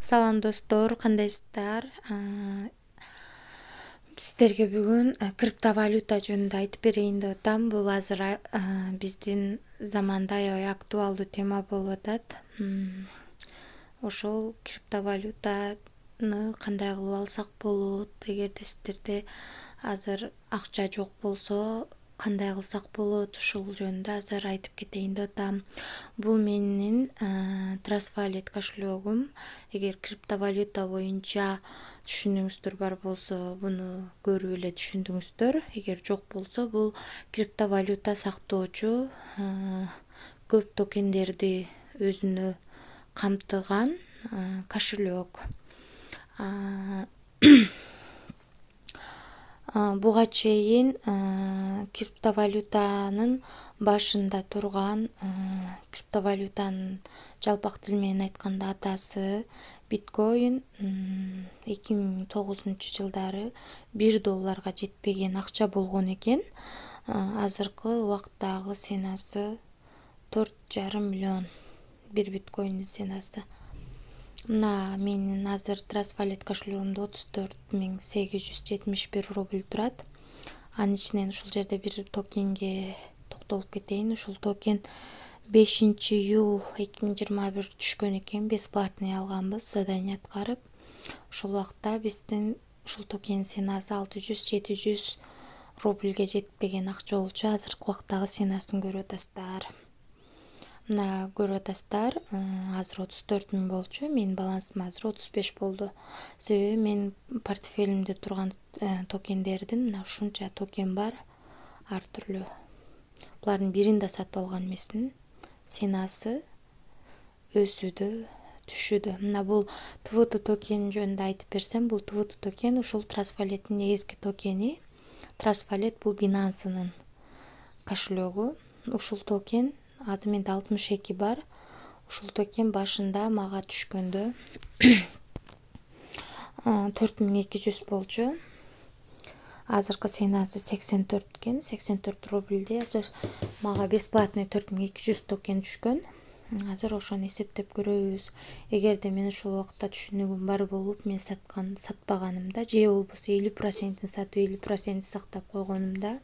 Салам достор, кандайсыздар? Сиздерге бүгүн криптовалюта жөнүндө айтып берейин деп атам. Бул азыр биздин заманда аябай актуалдуу тема болуп атат. Ошол криптовалютаны кандай кылып алсак болот? Эгерде сиздерде азыр акча жок болсо, кандай кылсак болот? Ушул жөнүндө азыр айтып кетейин деп атам. Бул менин Trustwallet кошелегим. Эгер криптовалюта боюнча түшүнүгүңүздөр бар болсо, буну көрүп эле түшүндүңүздөр. Эгер жок болсо, бул криптовалюта сактоочу көп токендерди өзүнө камтыган кошелек. Буга чейин криптовалютанын башында турган, криптовалютанын жалпак тил менен айтканда атасы биткоин 2009-жылдары $1 жетпеген акча болгон экен. Азыркы убактагы ценасы 4,5 миллион бир биткоиндин ценасы. Мына менин азыр Trustwallet кошелегимде 34.871 рубль турат. Анын ичинен ушул жерде бир токенге токтолуп кетейин. Ушул токен 5-июль 2021 түшкөн экен. Бесплатный алганбыз, задание аткарып. Ошол убакта биздин ушул токен ценасы 600-700 рубльге жетпеген акча болчу. Азыркы убактагы ценасын көрүп атасыздар. Мына көрүп атасыздар, азыр 34 миң болчу. Менин балансым азыр 35 болду. Себеби менин портфелимде турган токендердин мына ушунча токен бар, ар түрлүү. Булардын бирин да сатып алган эмесмин. Ценасы өсүүдө, түшүүдө. Мына бул TVT токен жөнүндө айтып берсем, бул TVT токен ушул Trustwallet'ин негизги токени. Trustwallet бул Binance'нын кошелегу. Ушул токен азыр менде 62 бар. Ушул токен башында мага түшкөндө 4200 болчу. Азыркы ценасы 84 экен, 84 рубльде. Азыр мага бесплатный 4200 токен түшкөн. Азыр ошону эсептеп көрөбүз. Эгерде мен ушул убакта түшүнүгүм бар болуп, мен сатпаганымда, же болбосо 50% сатып 50% сактап койгонумда,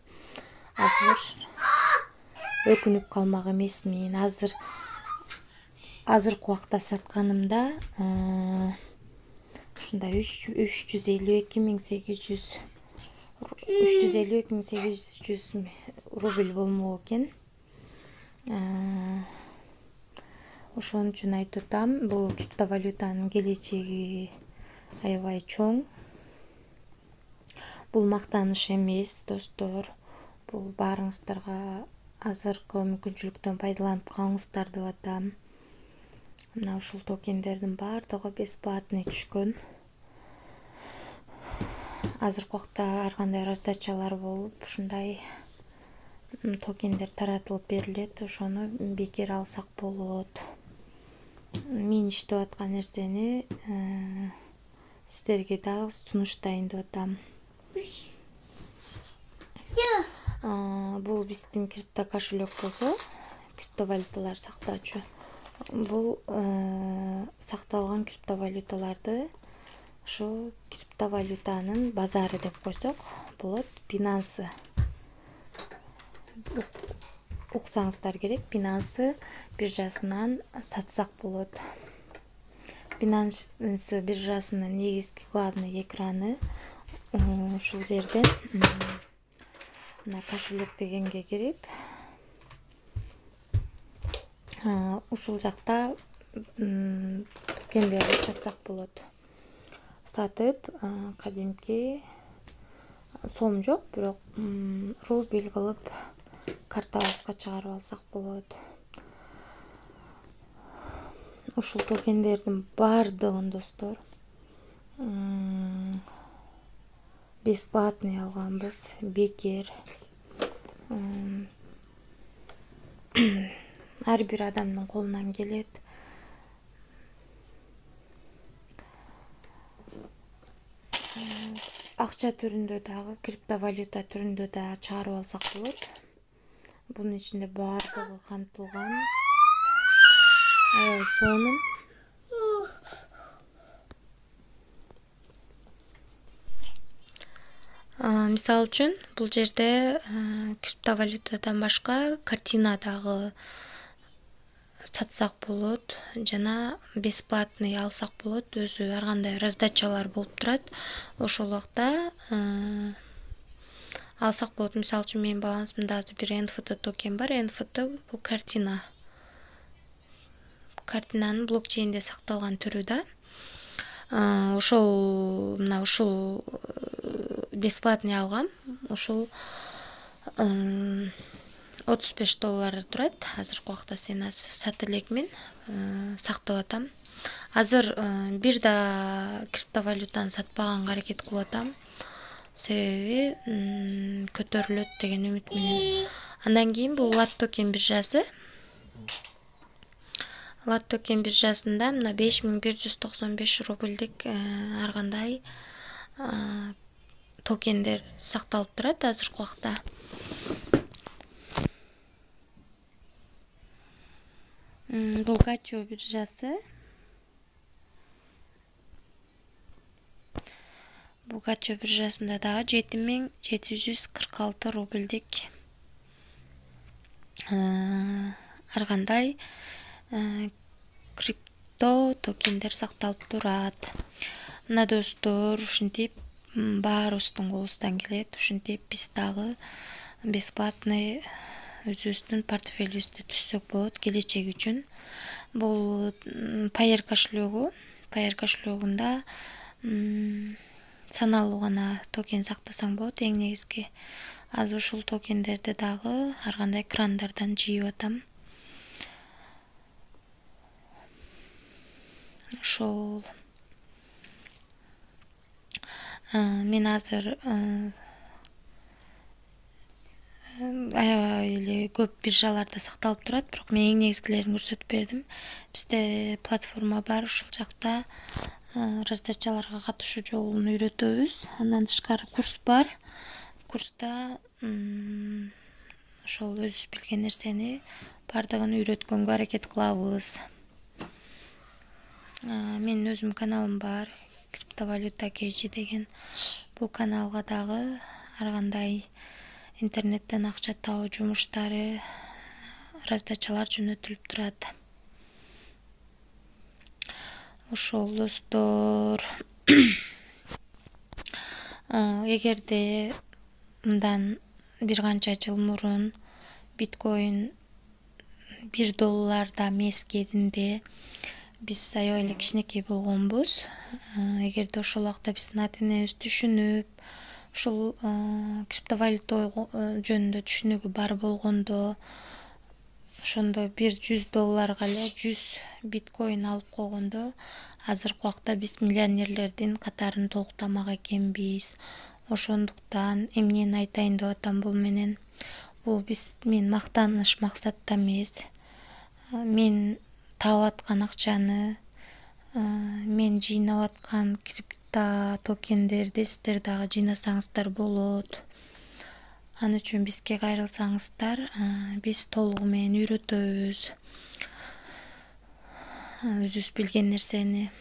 азыр өкүнүп калмак эмесмин. Азыркы убакта сатканымда ушундай 352.800 рубль болмок экен. Ошон үчүн айтып атам, бул криптовалютанын келечеги аябай чоң. Бул мактаныш эмес, достор. Бул баарыңыздарга азыркы мүмкүнчүлүктөн пайдаланып калыңыздар деп атам. Мына ушул токендердин баардыгы бесплатный түшкөн. Азыркы убакта ар кандай раздачалар болуп, ушундай токендер таратылып берилет. Ошону бекер алсак болот. Мен иштеп аткан нерсени сиздерге дагы сунуштайын деп атам. Бул биздин крипто кошелек болсо, криптовалюталар сактоочу. Бул сакталган криптовалюталарды ушу криптовалютанын базары деп койсок болот. Binance уксаңыздар керек. Binance биржасынан сатсак болот. Binance биржасынын негизги главный экраны ушул жерден мына кошелек дегенге кирип, ушул жакта токендерди сатсак болот. Сатып, кадимки сом жок, бирок рубль кылып картабызга чыгарып алсак болот. Ушул токендердин баардыгын, достор, бесплатный алганбыз, бекер. Ар бир адамдын колунан келет. Акча түрүндө дагы, криптовалюта түрүндө да чыгарып алсак болот. Бунун ичинде баардыгы камтылган. Сонун Мисалы үчүн бул жерде криптовалютадан башка картина дагы сатсак болот жана бесплатный алсак болот. Өзү ар кандай раздачалар болуп турат. Ошол убакта алсак болот. Мисалы үчүн менин балансымда азыр бир NFT токен бар. NFT бул картина. Картинанын блокчейнде сакталган түрү да. Ушул бесплатный алгам. Ушул $35 турат. Азыркы убакта сатып элекмин, сактап атам. Азыр бир да криптовалютаны сатпаганга аракет кылып атам. Себеби көтөрүлөт деген үмүт менен. Андан кийин бул LAT токен биржасы. LAT токен биржасында мына 5195 рубльдик ар кандай токендер сакталып турат азыркы убакта. Бул Гачо биржасы. Бул Гачо биржасында дагы 7746 рубльдик ар кандай крипто токендер сакталып турат. Мына достор, ушинтип баарыбыздын колубуздан келет. Ушинтип биз дагы бесплатный өзүбүздүн портфелибизди түзсөк болот келечек үчүн. Бул Payeer кошелегу. Payeer кошелегунда саналуу гана токен сактасаң болот. Эң негизги азыр ушул токендерди дагы ар кандай крандардан жыйып атам. Ошол мен азыр аябай эле көп биржаларда сакталып турат, бирок мен эң негизгилерин көрсөтүп бердим. Бизде платформа бар, ушул жакта раздачаларга катышуу жолун үйрөтөбүз. Андан тышкары курс бар. Курста ошол өзүбүз билген нерсени бардыгын үйрөткөнгө аракет кылабыз. Менин өзүм каналым бар, криптовалюта KG деген. Бул каналга дагы ар кандай интернеттен акча табуу жумуштары, раздачалар жөнөтүлүп турат. Ошол достор. Эгерде мындан бир канча жыл мурун биткоин $1 кезинде биз аябай эле кичинекей болгонбуз. Эгерде ошол убакта биздин ата-энебиз түшүнүп, ушул криптовалюта жөнүндө түшүнүгү бар болгондо, ошондо $100 эле 100 биткоин алып койгондо, азыркы убакта биз миллионерлердин катарын толуктамак экенбиз. Ошондуктан эмнени айтайын деп атам бул менен? Бул мен мактаныш максатта эмес. Мен таап аткан акчаны, мен жыйнап аткан крипто токендерди сиздер дагы жыйнасаңыздар болот. Ал үчүн бизге кайрылсаңыздар, биз толугу менен үйрөтөбүз. Өзүбүз билген нерсени.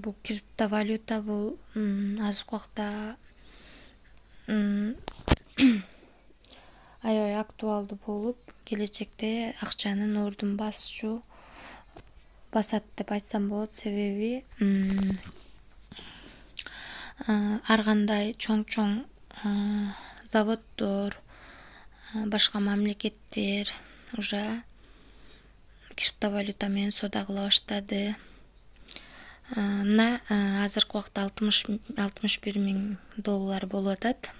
Бул криптовалюта бул азыркы убакта аябай актуалдуу болуп, келечекте акчанын ордун басат деп айтсам болот. Себеби ар кандай чоң заводдор, башка мамлекеттер уже криптовалюта менен соода кыла баштады. Мына азыркы убакта $61,000 болуп атат.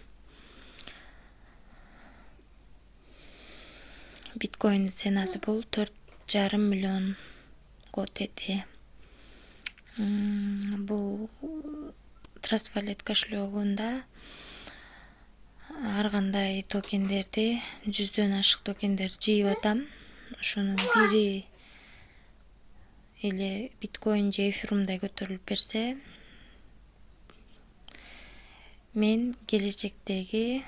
Биткоин ценасы бул 4,5 миллионго тети. Бул Trustwallet кошелегунда ар кандай токендерди, 100дөн ашык токендер жыйып атам. Ошонун бири эле биткоин же эфирумдай көтөрүлүп берсе, мен келечектеги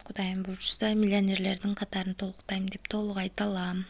Кудайым буйрушса миллионерлердин катарын толуктайм деп толук айта алам.